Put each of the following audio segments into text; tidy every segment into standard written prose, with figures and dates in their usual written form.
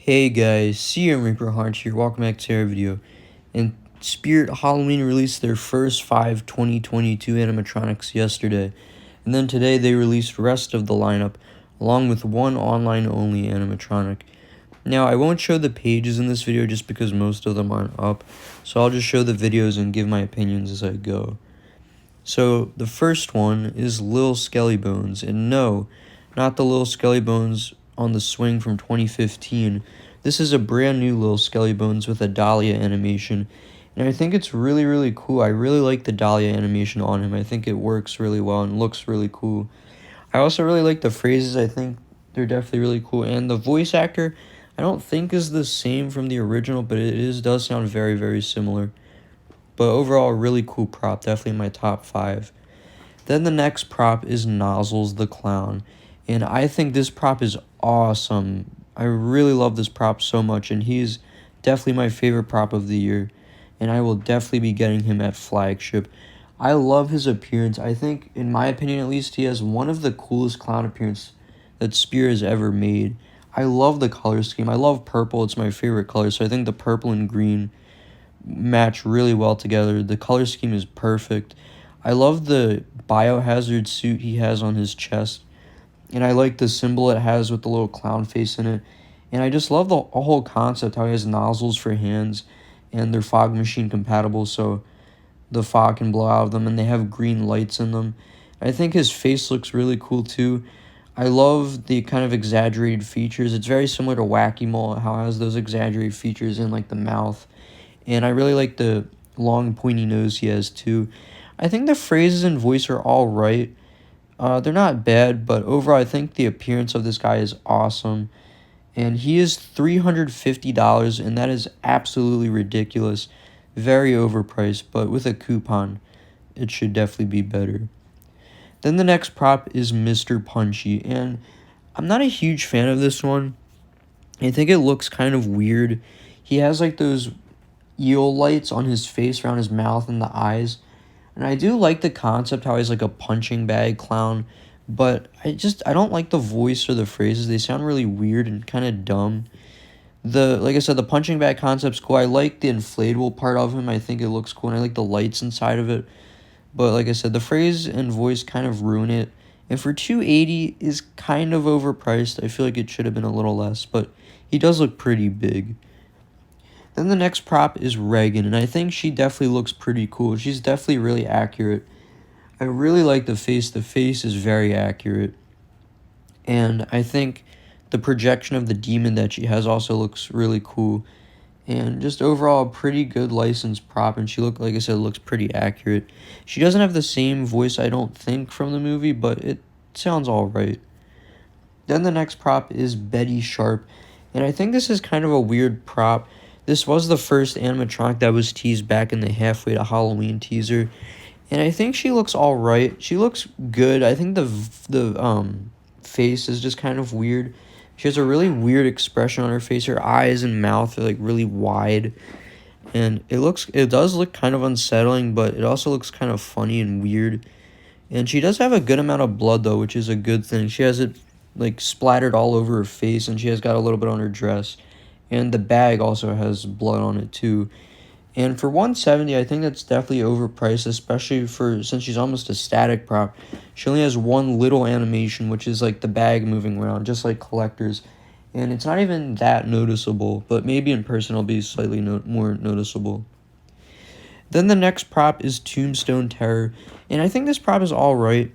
Hey guys, CM Reaper Hearts here, welcome back to our video. And Spirit Halloween released their first 2022 animatronics yesterday. And then today they released the rest of the lineup, along with one online-only animatronic. Now, I won't show the pages in this video just because most of them aren't up, so I'll just show the videos and give my opinions as I go. So, the first one is Lil Skelly Bones, and no, not the Lil Skelly Bones on the swing from 2015. This is a brand new Lil Skelly Bones with a Dahlia animation, and I think it's really cool. I really like the Dahlia animation on him. I think it works really well and looks really cool. I also really like the phrases. I think they're definitely really cool, and the voice actor I don't think is the same from the original, but it does sound very similar. But overall, a really cool prop, definitely in my top 5. Then the next prop is Nozzles the Clown, and I think this prop is awesome. I really love this prop so much, and he's definitely my favorite prop of the year, and I will definitely be getting him at flagship. I love his appearance. I think, in my opinion at least, he has one of the coolest clown appearances that Spear has ever made. I love the color scheme. I love purple. It's my favorite color, so I think the purple and green match really well together. The color scheme is perfect. I love the biohazard suit he has on his chest, and I like the symbol it has with the little clown face in it. And I just love the whole concept, how he has nozzles for hands, and they're fog machine compatible, so the fog can blow out of them, and they have green lights in them. I think his face looks really cool too. I love the kind of exaggerated features. It's very similar to Wacky Mole, how it has those exaggerated features in like the mouth. And I really like the long pointy nose he has too. I think the phrases and voice are all right. They're not bad, but overall I think the appearance of this guy is awesome. And he is $350, and that is absolutely ridiculous. Very overpriced, but with a coupon, it should definitely be better. Then the next prop is Mr. Punchy, and I'm not a huge fan of this one. I think it looks kind of weird. He has like those eel lights on his face, around his mouth and the eyes. And I do like the concept, how he's like a punching bag clown, but I don't like the voice or the phrases. They sound really weird and kind of dumb. Like I said, the punching bag concept's cool. I like the inflatable part of him. I think it looks cool, and I like the lights inside of it. But like I said, the phrase and voice kind of ruin it. And for $280 is kind of overpriced. I feel like it should have been a little less, but he does look pretty big. Then the next prop is Regan, and I think she definitely looks pretty cool. She's definitely really accurate. I really like the face. The face is very accurate. And I think the projection of the demon that she has also looks really cool. And just overall, a pretty good licensed prop, and like I said, looks pretty accurate. She doesn't have the same voice, I don't think, from the movie, but it sounds alright. Then the next prop is Betty Sharp, and I think this is kind of a weird prop. This was the first animatronic that was teased back in the Halfway to Halloween teaser, and I think she looks alright. She looks good. I think the face is just kind of weird. She has a really weird expression on her face. Her eyes and mouth are like really wide, and it does look kind of unsettling, but it also looks kind of funny and weird. And she does have a good amount of blood though, which is a good thing. She has it like splattered all over her face, and she has got a little bit on her dress, and the bag also has blood on it too. And for $170, I think that's definitely overpriced, especially since she's almost a static prop. She only has one little animation, which is like the bag moving around, just like collectors. And it's not even that noticeable, but maybe in person it'll be slightly more noticeable. Then the next prop is Tombstone Terror, and I think this prop is alright.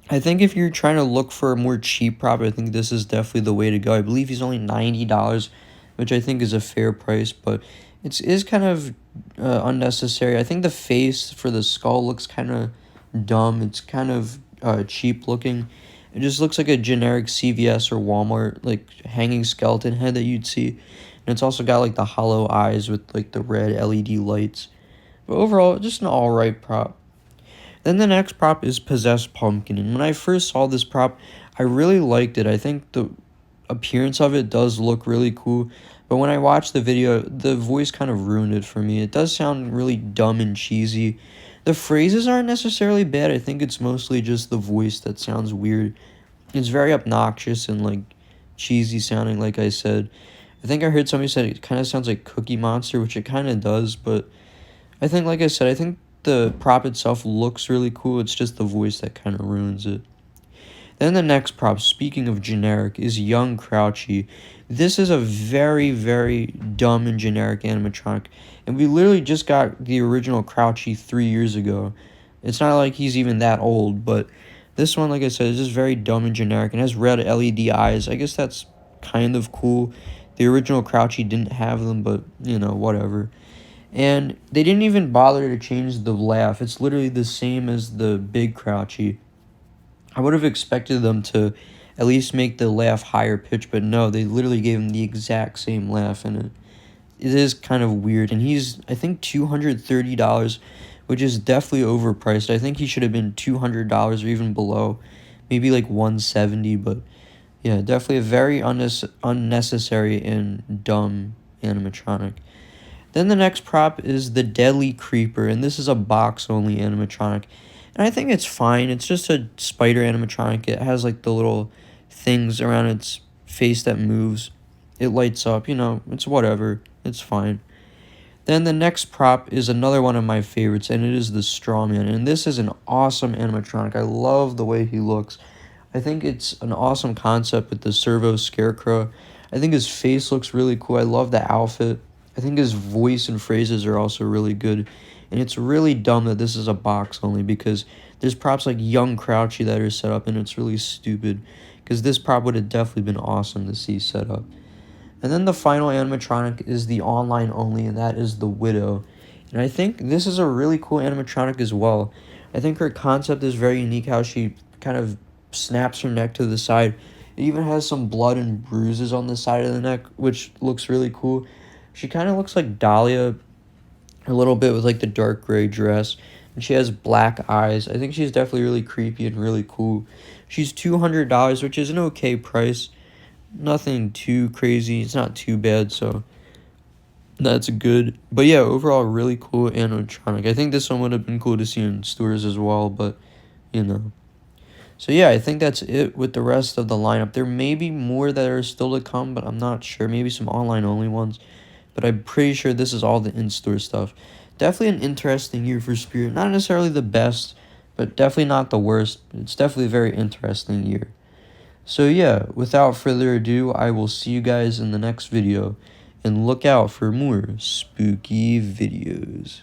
I think if you're trying to look for a more cheap prop, I think this is definitely the way to go. I believe he's only $90, which I think is a fair price, but it is kind of unnecessary. I think the face for the skull looks kind of dumb. It's kind of cheap looking. It just looks like a generic CVS or Walmart like hanging skeleton head that you'd see. And it's also got like the hollow eyes with like the red LED lights. But overall, just an alright prop. Then the next prop is Possessed Pumpkin. And when I first saw this prop, I really liked it. I think the appearance of it does look really cool. But when I watched the video, the voice kind of ruined it for me. It does sound really dumb and cheesy. The phrases aren't necessarily bad. I think it's mostly just the voice that sounds weird. It's very obnoxious and like cheesy sounding, like I said. I think I heard somebody said it kind of sounds like Cookie Monster, which it kind of does, but I think, like I said, I think the prop itself looks really cool. It's just the voice that kind of ruins it. Then the next prop, speaking of generic, is Young Crouchy. This is a very, very dumb and generic animatronic, and we literally just got the original Crouchy 3 years ago. It's not like he's even that old, but this one, like I said, is just very dumb and generic and has red LED eyes. I guess that's kind of cool. The original Crouchy didn't have them, but, you know, whatever. And they didn't even bother to change the laugh. It's literally the same as the big Crouchy. I would have expected them to at least make the laugh higher pitch, but no, they literally gave him the exact same laugh, and it is kind of weird. And he's, I think, $230, which is definitely overpriced. I think he should have been $200 or even below, maybe like 170. But yeah, definitely a very unnecessary and dumb animatronic. Then the next prop is the Deadly Creeper, and this is a box-only animatronic. And I think it's fine. It's just a spider animatronic. It has like the little things around its face that moves. It lights up, you know, it's whatever. It's fine. Then the next prop is another one of my favorites, and it is the Strawman. And this is an awesome animatronic. I love the way he looks. I think it's an awesome concept with the servo scarecrow. I think his face looks really cool. I love the outfit. I think his voice and phrases are also really good. And it's really dumb that this is a box only, because there's props like Young Crouchy that are set up, and it's really stupid, because this prop would have definitely been awesome to see set up. And then the final animatronic is the online only, and that is the Widow. And I think this is a really cool animatronic as well. I think her concept is very unique, how she kind of snaps her neck to the side. It even has some blood and bruises on the side of the neck, which looks really cool. She kind of looks like Dahlia a little bit with like the dark gray dress, and she has black eyes. I think she's definitely really creepy and really cool. She's $200, which is an okay price. Nothing too crazy. It's not too bad, so that's good. But yeah, overall, really cool animatronic. I think this one would have been cool to see in stores as well, but you know. So yeah, I think that's it with the rest of the lineup. There may be more that are still to come, but I'm not sure. Maybe some online only ones. But I'm pretty sure this is all the in-store stuff. Definitely an interesting year for Spirit. Not necessarily the best, but definitely not the worst. It's definitely a very interesting year. So yeah, without further ado, I will see you guys in the next video. And look out for more spooky videos.